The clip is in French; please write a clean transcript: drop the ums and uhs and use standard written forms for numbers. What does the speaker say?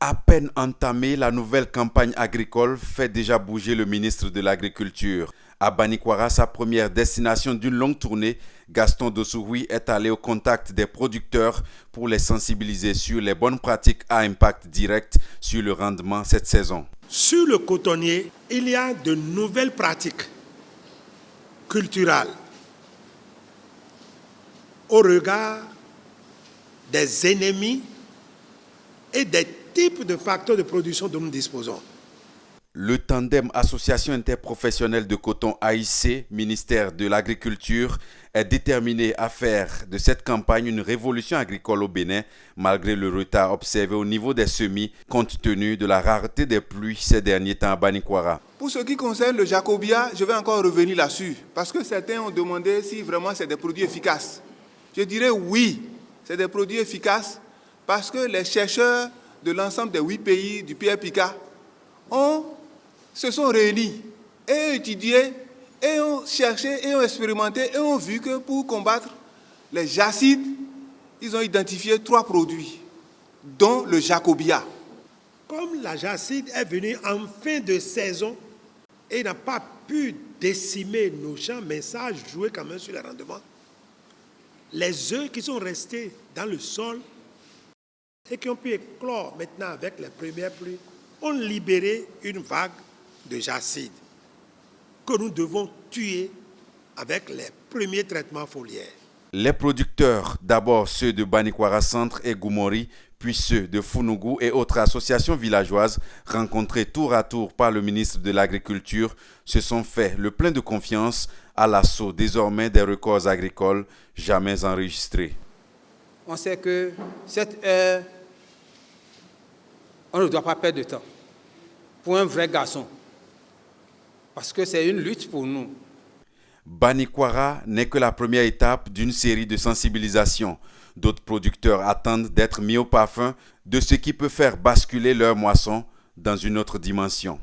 À peine entamée, la nouvelle campagne agricole fait déjà bouger le ministre de l'Agriculture. À Banikwara, sa première destination d'une longue tournée, Gaston Dossouri est allé au contact des producteurs pour les sensibiliser sur les bonnes pratiques à impact direct sur le rendement cette saison. Sur le cotonnier, il y a de nouvelles pratiques culturelles au regard des ennemis et des types de facteurs de production dont nous disposons. Le tandem Association interprofessionnelle de coton AIC, ministère de l'Agriculture, est déterminé à faire de cette campagne une révolution agricole au Bénin, malgré le retard observé au niveau des semis, compte tenu de la rareté des pluies ces derniers temps à Banikwara. Pour ce qui concerne le jacobia, je vais encore revenir là-dessus, parce que certains ont demandé si vraiment c'est des produits efficaces. Je dirais oui, c'est des produits efficaces, parce que les chercheurs de l'ensemble des 8 pays du PRPICA se sont réunis et ont étudié, et ont cherché, et ont expérimenté, et ont vu que pour combattre les jacides, ils ont identifié 3 produits, dont le jacobia. Comme la jacide est venue en fin de saison et n'a pas pu décimer nos champs, mais ça a joué quand même sur les rendements, les œufs qui sont restés dans le sol et qui ont pu éclore maintenant avec les premières pluies, ont libéré une vague de jacide que nous devons tuer avec les premiers traitements foliaires. Les producteurs, d'abord ceux de Banikwara Centre et Goumori, puis ceux de Founougou et autres associations villageoises rencontrées tour à tour par le ministre de l'Agriculture, se sont fait le plein de confiance à l'assaut désormais des records agricoles jamais enregistrés. On sait que cette heure, on ne doit pas perdre de temps pour un vrai garçon, parce que c'est une lutte pour nous. Banikwara n'est que la première étape d'une série de sensibilisations. D'autres producteurs attendent d'être mis au parfum de ce qui peut faire basculer leur moisson dans une autre dimension.